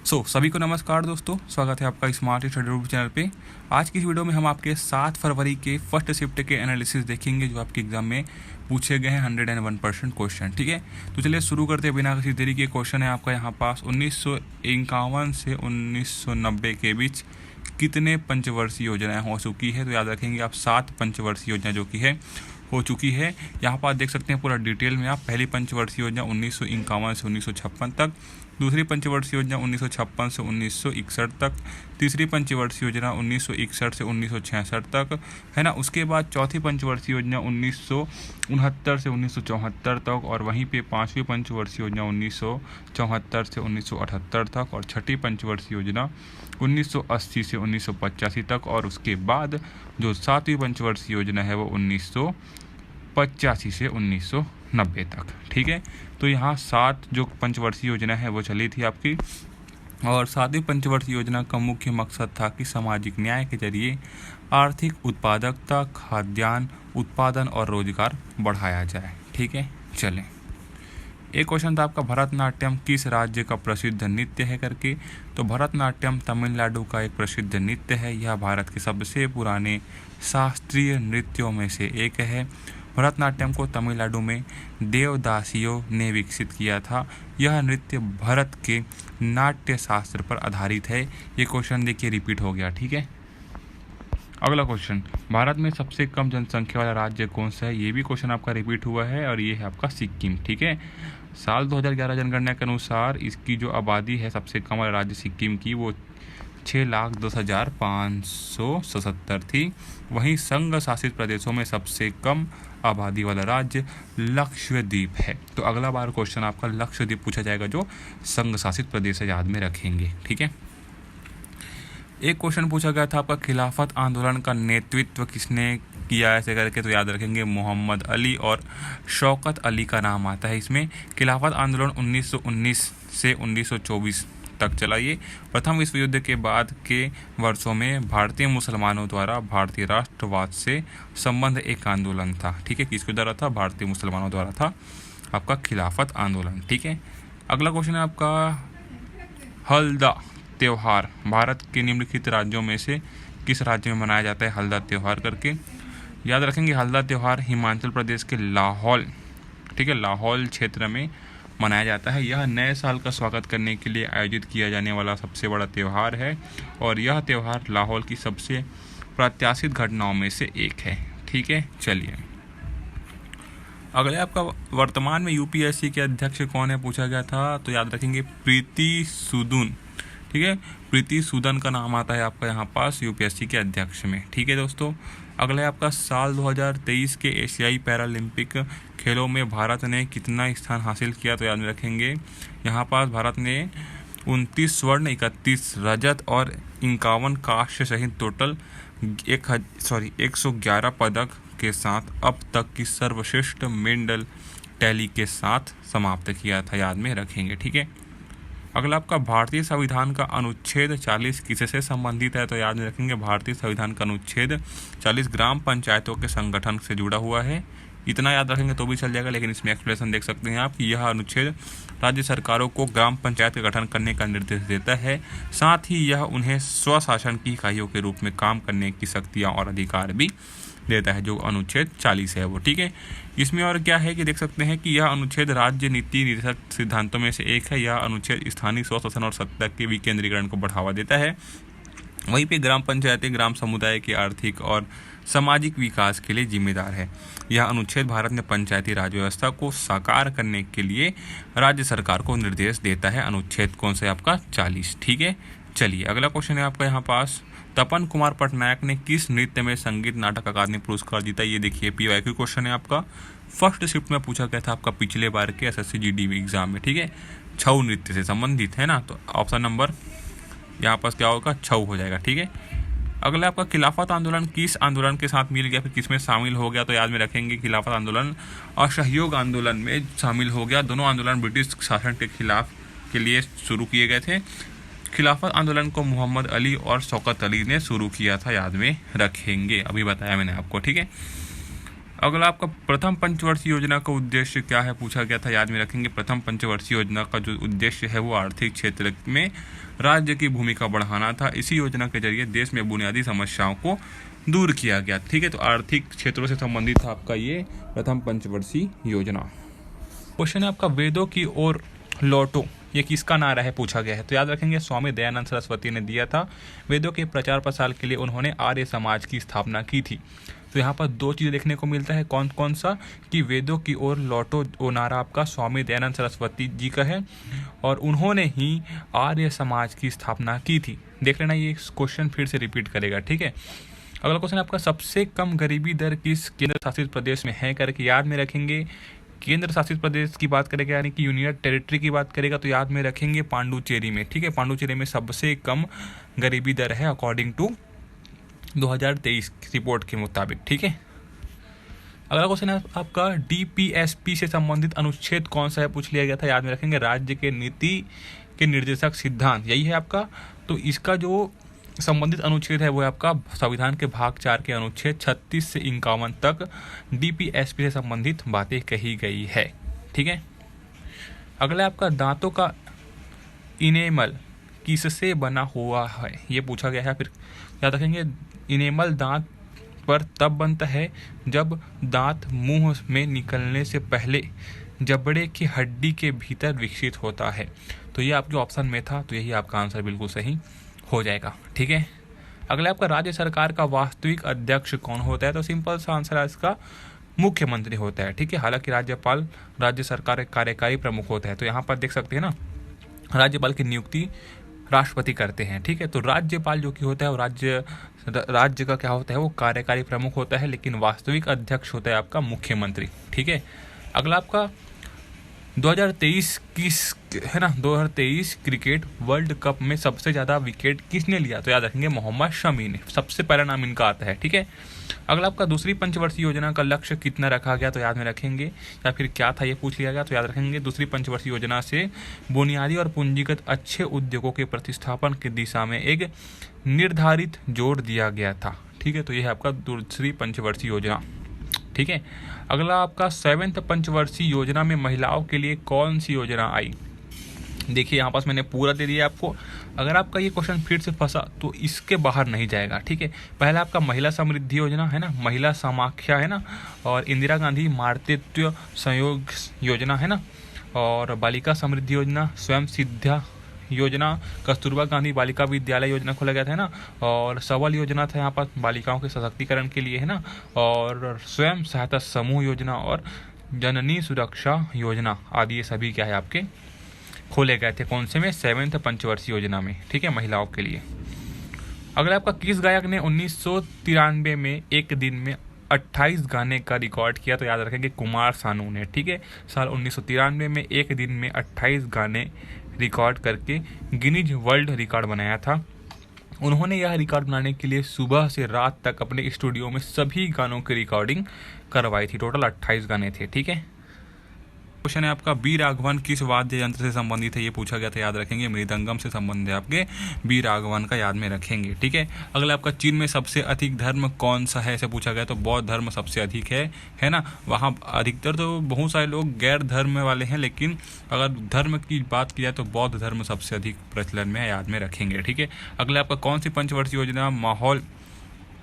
सभी को नमस्कार दोस्तों, स्वागत है आपका स्मार्ट स्टडी ग्रुप चैनल पे। आज की इस वीडियो में हम आपके 7 फरवरी के फर्स्ट शिफ्ट के एनालिसिस देखेंगे जो आपके एग्जाम में पूछे गए हैं 101% क्वेश्चन। ठीक है, तो चलिए शुरू करते हैं बिना किसी देरी के। क्वेश्चन है आपका यहाँ पास 1951 से 1990 के बीच कितने पंचवर्षीय योजनाएं हो चुकी है। तो याद रखेंगे आप 7 पंचवर्षीय योजना जो कि है हो चुकी है। यहाँ पर आप देख सकते हैं पूरा डिटेल में। आप पहली पंचवर्षीय योजना 1951 से 1956 तक, दूसरी पंचवर्षीय योजना 1956 से 1961 तक, तीसरी पंचवर्षीय योजना 1961 से 1966 तक है ना। उसके बाद चौथी पंचवर्षीय योजना 1969 से 1974 तक, और वहीं पे पांचवी पंचवर्षीय योजना 1974 से 1978 तक, और छठी पंचवर्षीय योजना 1980 से 1985 तक, और उसके बाद जो सातवीं पंचवर्षीय योजना है वो 1985 से 1990 तक। ठीक है, तो यहाँ 7 जो पंचवर्षीय योजना है वो चली थी आपकी। और सातवीं पंचवर्षीय योजना का मुख्य मकसद था कि सामाजिक न्याय के जरिए आर्थिक उत्पादकता, खाद्यान्न उत्पादन और रोजगार बढ़ाया जाए। ठीक है, चलें। एक क्वेश्चन था आपका, भरतनाट्यम किस राज्य का प्रसिद्ध नृत्य है करके। तो भरतनाट्यम तमिलनाडु का एक प्रसिद्ध नृत्य है। यह भारत के सबसे पुराने शास्त्रीय नृत्यों में से एक है। भरतनाट्यम को तमिलनाडु में देवदासियों ने विकसित किया था। यह नृत्य भरत के नाट्य शास्त्र पर आधारित है। ये क्वेश्चन देखिए रिपीट हो गया। ठीक है, अगला क्वेश्चन, भारत में सबसे कम जनसंख्या वाला राज्य कौन सा है। ये भी क्वेश्चन आपका रिपीट हुआ है और ये है आपका सिक्किम। ठीक है, साल 2011 जनगणना के अनुसार इसकी जो आबादी है सबसे कम वाला राज्य सिक्किम की वो 6,10,577 थी। वहीं संघ शासित प्रदेशों में सबसे कम आबादी वाला राज्य लक्षद्वीप है। तो अगला बार क्वेश्चन आपका लक्षद्वीप पूछा जाएगा जो संघ शासित प्रदेश है, याद में रखेंगे। ठीक है, एक क्वेश्चन पूछा गया था आपका, खिलाफत आंदोलन का नेतृत्व किसने किया ऐसे करके। तो याद रखेंगे मोहम्मद अली और शौकत अली का नाम आता है इसमें। खिलाफत आंदोलन 1919 से 1924 तक चला। ये प्रथम विश्व युद्ध के बाद के वर्षों में भारतीय मुसलमानों द्वारा भारतीय राष्ट्रवाद से संबंध एक आंदोलन था। ठीक है, किसके द्वारा था? भारतीय मुसलमानों द्वारा था आपका खिलाफत आंदोलन। ठीक है, अगला क्वेश्चन है आपका, हल्दा त्योहार भारत के निम्नलिखित राज्यों में से किस राज्य में मनाया जाता है हल्दा त्योहार करके। याद रखेंगे हल्दा त्योहार हिमाचल प्रदेश के लाहौल, ठीक है, लाहौल क्षेत्र में मनाया जाता है। यह नए साल का स्वागत करने के लिए आयोजित किया जाने वाला सबसे बड़ा त्यौहार है, और यह त्यौहार लाहौल की सबसे प्रत्याशित घटनाओं में से एक है। ठीक है, चलिए अगले आपका, वर्तमान में यूपीएससी के अध्यक्ष कौन है पूछा गया था। तो याद रखेंगे प्रीति सूदन। ठीक है, प्रीति सूदन का नाम आता है आपका यहाँ पास यूपीएससी के अध्यक्ष में। ठीक है दोस्तों, अगला है आपका, साल 2023 के एशियाई पैरालंपिक खेलों में भारत ने कितना स्थान हासिल किया। तो याद में रखेंगे यहाँ पास भारत ने 29 स्वर्ण, 31 रजत और 51 कांस्य सहित टोटल 111 पदक के साथ अब तक की सर्वश्रेष्ठ मेडल टैली के साथ समाप्त किया था। याद में रखेंगे। ठीक है, अगला आपका, भारतीय संविधान का अनुच्छेद 40 किससे संबंधित है। तो याद में रखेंगे भारतीय संविधान का अनुच्छेद 40 ग्राम पंचायतों के संगठन से जुड़ा हुआ है। इतना याद रखेंगे तो भी चल जाएगा, लेकिन इसमें एक्सप्लेनेशन देख सकते हैं आप कि यह अनुच्छेद राज्य सरकारों को ग्राम पंचायत का गठन करने का निर्देश देता है। साथ ही यह उन्हें स्वशासन की इकाइयों के रूप में काम करने की शक्तियाँ और अधिकार भी देता है, जो अनुच्छेद 40 है वो। ठीक है, इसमें और क्या है कि देख सकते हैं कि यह अनुच्छेद राज्य नीति निर्देशक सिद्धांतों में से एक है। यह अनुच्छेद स्थानीय स्वशासन और सत्ता के विकेंद्रीकरण को बढ़ावा देता है। वहीं पे ग्राम पंचायतें ग्राम समुदाय के आर्थिक और सामाजिक विकास के लिए जिम्मेदार है। यह अनुच्छेद भारत में पंचायती राज व्यवस्था को साकार करने के लिए राज्य सरकार को निर्देश देता है। अनुच्छेद कौन सा है आपका? 40। ठीक है, चलिए अगला क्वेश्चन है आपका यहाँ पास, तपन कुमार पटनायक ने किस नृत्य में संगीत नाटक अकादमी पुरस्कार जीता। ये देखिए पीवाईक्यू क्वेश्चन है आपका, फर्स्ट शिफ्ट में पूछा गया था आपका पिछले बार के एसएससी जीडी एग्जाम में। ठीक है, छऊ नृत्य से संबंधित है ना, तो ऑप्शन नंबर यहाँ पास क्या होगा? छऊ हो जाएगा। ठीक है, अगला आपका, खिलाफत आंदोलन किस आंदोलन के साथ मिल गया, फिर किस में शामिल हो गया। तो याद में रखेंगे खिलाफत आंदोलन असहयोग आंदोलन में शामिल हो गया। दोनों आंदोलन ब्रिटिश शासन के खिलाफ के लिए शुरू किए गए थे। खिलाफत आंदोलन को मोहम्मद अली और शौकत अली ने शुरू किया था, याद में रखेंगे, अभी बताया मैंने आपको। ठीक है, अगला आपका प्रथम पंचवर्षीय योजना का उद्देश्य क्या है पूछा गया था, याद में रखेंगे। प्रथम पंचवर्षीय योजना का जो उद्देश्य है वो आर्थिक क्षेत्र में राज्य की भूमिका बढ़ाना था। इसी योजना के जरिए देश में बुनियादी समस्याओं को दूर किया गया। ठीक है, तो आर्थिक क्षेत्रों से संबंधित था आपका ये प्रथम पंचवर्षीय योजना। क्वेश्चन है आपका वेदों की ओर लौटो, ये किसका नारा है पूछा गया है। तो याद रखेंगे स्वामी दयानंद सरस्वती ने दिया था। वेदों के प्रचार प्रसार के लिए उन्होंने आर्य समाज की स्थापना की थी। तो यहाँ पर दो चीज़ें देखने को मिलता है, कौन कौन सा, कि वेदों की ओर लौटो वो नारा आपका स्वामी दयानंद सरस्वती जी का है और उन्होंने ही आर्य समाज की स्थापना की थी। देख लेना, ये क्वेश्चन फिर से रिपीट करेगा। ठीक है, अगला क्वेश्चन आपका सबसे कम गरीबी दर किस केंद्र शासित प्रदेश में है करके याद में रखेंगे। केंद्र शासित प्रदेश की बात करेगा यानी कि यूनियन टेरिटरी की बात करेगा तो याद में रखेंगे पांडुचेरी में। ठीक है, पांडुचेरी में सबसे कम गरीबी दर है अकॉर्डिंग टू 2023 रिपोर्ट के मुताबिक। ठीक है, अगला क्वेश्चन है आपका डीपीएसपी से संबंधित अनुच्छेद कौन सा है पूछ लिया गया था। याद में रखेंगे राज्य के नीति के निर्देशक सिद्धांत, यही है आपका। तो इसका जो संबंधित अनुच्छेद है वो है आपका संविधान के भाग 4 के अनुच्छेद 36 से 51 तक डीपीएसपी से संबंधित बातें कही गई है। ठीक है, अगला आपका दांतों का इनेमल किससे बना हुआ है, ये पूछा गया है। फिर याद रखेंगे इनेमल दांत पर तब बनता है जब दांत मुंह में निकलने से पहले जबड़े की हड्डी के भीतर विकसित होता है। तो ये आपके ऑप्शन में था, तो यही आपका आंसर बिल्कुल सही हो जाएगा। ठीक है, अगला आपका राज्य सरकार का वास्तविक अध्यक्ष कौन होता है। तो सिंपल सा आंसर है इसका मुख्यमंत्री होता है। ठीक है, हालांकि राज्यपाल राज्य सरकार एक कार्यकारी प्रमुख होता है। तो यहाँ पर देख सकते हैं ना, राज्यपाल की नियुक्ति राष्ट्रपति करते हैं। ठीक है, तो राज्यपाल जो कि होता है वो राज्य का क्या होता है, वो कार्यकारी प्रमुख होता है, लेकिन वास्तविक अध्यक्ष होता है आपका मुख्यमंत्री। ठीक है, अगला आपका 2023 है ना, 2023 क्रिकेट वर्ल्ड कप में सबसे ज़्यादा विकेट किसने लिया। तो याद रखेंगे मोहम्मद शमी ने, सबसे पहला नाम इनका आता है। ठीक है, अगला आपका दूसरी पंचवर्षीय योजना का लक्ष्य कितना रखा गया। तो याद में रखेंगे, या फिर क्या था ये पूछ लिया गया। तो याद रखेंगे दूसरी पंचवर्षीय योजना से बुनियादी और पूंजीगत अच्छे उद्योगों के प्रतिस्थापन की दिशा में एक निर्धारित जोर दिया गया था। ठीक है, तो यह है आपका दूसरी पंचवर्षीय योजना। ठीक है, अगला आपका 7th पंचवर्षीय योजना में महिलाओं के लिए कौन सी योजना आई। देखिए यहाँ पास मैंने पूरा दे दिया आपको। अगर आपका ये क्वेश्चन फिर से फंसा तो इसके बाहर नहीं जाएगा। ठीक है, पहला आपका महिला समृद्धि योजना है ना, महिला समाख्या है ना, और इंदिरा गांधी मातृत्व संयोग योजना है ना, और बालिका समृद्धि योजना, स्वयं सिद्धा योजना, कस्तूरबा गांधी बालिका विद्यालय योजना खोला गया था ना, और सबल योजना था यहाँ पर बालिकाओं के सशक्तिकरण के लिए है ना, और स्वयं सहायता समूह योजना और जननी सुरक्षा योजना आदि ये सभी क्या है आपके खोले गए थे। कौन से में, 7th पंचवर्षीय योजना में। ठीक है, महिलाओं के लिए। अगला आपका किस गायक ने 1993 में एक दिन में 28 गाने का रिकॉर्ड किया। तो याद रखेंगे कुमार सानू ने। ठीक है, साल 1993 में एक दिन में 28 गाने रिकॉर्ड करके गिनीज वर्ल्ड रिकॉर्ड बनाया था। उन्होंने यह रिकॉर्ड बनाने के लिए सुबह से रात तक अपने स्टूडियो में सभी गानों की रिकॉर्डिंग करवाई थी। टोटल 28 गाने थे। ठीक है, क्वेश्चन है आपका बी राघवन किस वाद्य यंत्र से संबंधित है, ये पूछा गया था। याद रखेंगे मृदंगम से संबंधित है आपके बी राघवन का, याद में रखेंगे। ठीक है, अगला आपका चीन में सबसे अधिक धर्म कौन सा है, ऐसे पूछा गया। तो बौद्ध धर्म सबसे अधिक है ना। वहाँ अधिकतर तो बहुत सारे लोग गैर धर्म वाले हैं, लेकिन अगर धर्म की बात की जाए तो बौद्ध धर्म सबसे अधिक प्रचलन में है, याद में रखेंगे। ठीक है, अगला आपका कौन सी पंचवर्षीय योजना माहौल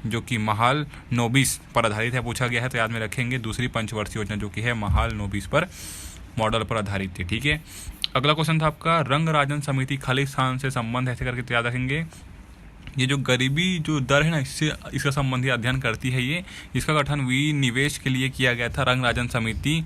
जो कि महाल नोबिस पर आधारित है पूछा गया है। तो याद में रखेंगे दूसरी पंचवर्षीय योजना जो कि है महाल नोबिस पर मॉडल पर आधारित थी। ठीक है, अगला क्वेश्चन था आपका रंग राजन समिति खालिस्तान से संबंध ऐसे करके। तो याद रखेंगे ये जो गरीबी जो दर है ना, इसका संबंधी अध्ययन करती है ये। इसका गठन विनिवेश के लिए किया गया था। रंग राजन समिति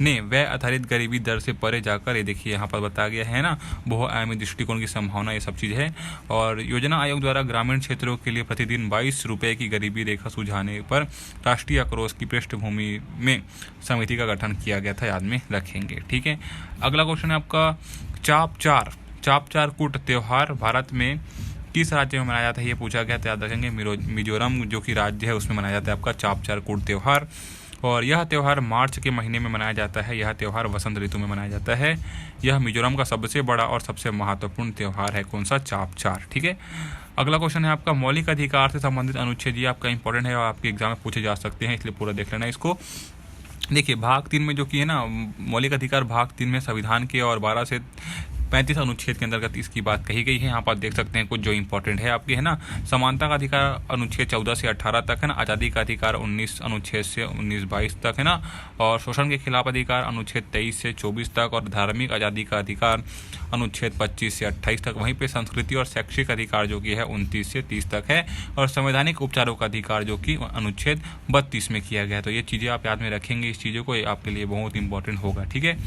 ने व्यय आधारित गरीबी दर से परे जाकर, ये देखिए यहाँ पर बताया गया है ना, बहुआयामी दृष्टिकोण की संभावना, ये सब चीज़ है। और योजना आयोग द्वारा ग्रामीण क्षेत्रों के लिए प्रतिदिन 22 रुपये की गरीबी रेखा सुझाने पर राष्ट्रीय आक्रोश की पृष्ठभूमि में समिति का गठन किया गया था, याद में रखेंगे। ठीक है, अगला क्वेश्चन है आपका चाप चार कूट त्यौहार भारत में किस राज्य में मनाया जाता है, ये पूछा गया था। याद रखेंगे मिजोरम जो कि राज्य है उसमें मनाया जाता है आपका चाप चार कूट त्यौहार। और यह त्यौहार मार्च के महीने में मनाया जाता है। यह त्यौहार वसंत ऋतु में मनाया जाता है। यह मिजोरम का सबसे बड़ा और सबसे महत्वपूर्ण त्यौहार है। कौन सा? चापचार। ठीक है। अगला क्वेश्चन है आपका मौलिक अधिकार से संबंधित अनुच्छेद। ये आपका इंपॉर्टेंट है और आपके एग्जाम में पूछे जा सकते हैं, इसलिए पूरा देख लेना इसको। देखिए भाग 3 में जो कि है ना मौलिक अधिकार भाग 3 में संविधान के और 12 से 35 अनुच्छेद के अंतर्गत इसकी बात कही गई है। यहाँ पर देख सकते हैं कुछ जो इंपॉर्टेंट है आपके, है ना। समानता का अधिकार अनुच्छेद 14 से 18 तक, है ना। आज़ादी का अधिकार 19 अनुच्छेद से 19-22 तक, है ना। और शोषण के खिलाफ अधिकार अनुच्छेद 23 से 24 तक, और धार्मिक आज़ादी का अधिकार अनुच्छेद 25 से 28 तक। वहीं पे संस्कृति और शैक्षिक अधिकार जो कि है 29 से 30 तक है। और संवैधानिक उपचारों का अधिकार जो कि अनुच्छेद 32 में किया गया है। तो ये चीज़ें आप याद में रखेंगे, इस चीज़ों को, ये आपके लिए बहुत इंपॉर्टेंट होगा। ठीक है।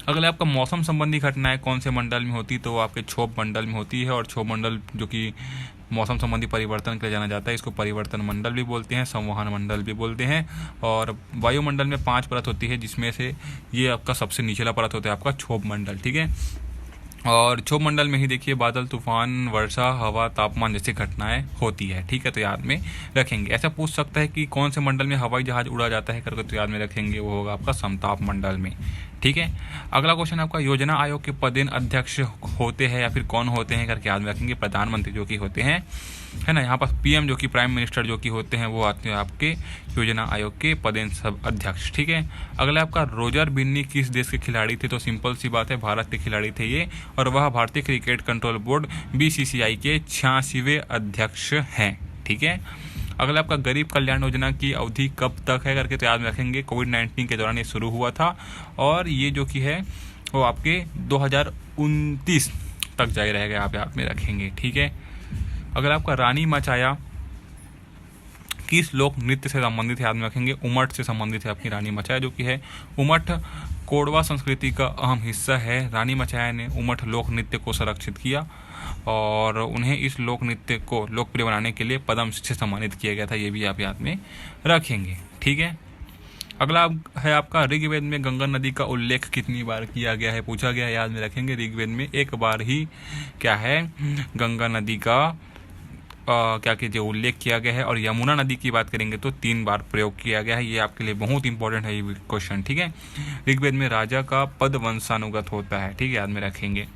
अगला आपका मौसम संबंधी घटनाएं कौन से मंडल में होती है? तो वो आपके क्षोभ मंडल में होती है। और क्षोभ मंडल जो कि मौसम संबंधी परिवर्तन के लिए जाना जाता है, इसको परिवर्तन मंडल भी बोलते हैं, संवहन मंडल भी बोलते हैं। और वायुमंडल में 5 परत होती है, जिसमें से ये आपका सबसे निचला परत होता है आपका क्षोभ मंडल। ठीक है। और क्षोभ मंडल में ही देखिए बादल, तूफान, वर्षा, हवा, तापमान जैसी घटनाएं होती है। ठीक है। तो याद में रखेंगे। ऐसा पूछ सकता है कि कौन से मंडल में हवाई जहाज उड़ा जाता है करके, तो याद में रखेंगे वो होगा आपका समताप मंडल में। ठीक है। अगला क्वेश्चन आपका योजना आयोग के पदेन अध्यक्ष होते हैं या फिर कौन होते हैं करके याद में रखेंगे। प्रधानमंत्री जो कि होते हैं, है ना। यहाँ पर पीएम जो कि प्राइम मिनिस्टर जो कि होते हैं वो आते हैं आपके योजना आयोग के पदेन सब अध्यक्ष। ठीक है। अगला आपका रोजर बिन्नी किस देश के खिलाड़ी थे? तो सिंपल सी बात है, भारत के खिलाड़ी थे ये, और वह भारतीय क्रिकेट कंट्रोल बोर्ड BCCI के 86वें अध्यक्ष हैं। ठीक है। अगला आपका गरीब कल्याण योजना की अवधि कब तक है करके, तो याद में रखेंगे कोविड-19 के दौरान ये शुरू हुआ था, और ये जो कि है वो आपके 2029 तक जारी रहेगा, आप याद में रखेंगे। ठीक है। अगर आपका रानी मचाया किस लोक नृत्य से संबंधित है? याद में रखेंगे उमट से संबंधित है आपकी रानी मचाया जो कि है। उमट कोडवा संस्कृति का अहम हिस्सा है। रानी मचाया ने उमट लोक नृत्य को संरक्षित किया और उन्हें इस लोक नृत्य को लोकप्रिय बनाने के लिए पद्मश्री से सम्मानित किया गया था। ये भी आप याद में रखेंगे। ठीक है। अगला है आपका ऋग्वेद में गंगा नदी का उल्लेख कितनी बार किया गया है? पूछा गया है, याद में रखेंगे। ऋग्वेद में एक बार ही क्या है गंगा नदी का क्या कीजिए उल्लेख किया गया है। और यमुना नदी की बात करेंगे तो 3 बार प्रयोग किया गया है। ये आपके लिए बहुत इंपॉर्टेंट है ये क्वेश्चन। ठीक है। ऋग्वेद में राजा का पद वंशानुगत होता है। ठीक है, याद में रखेंगे।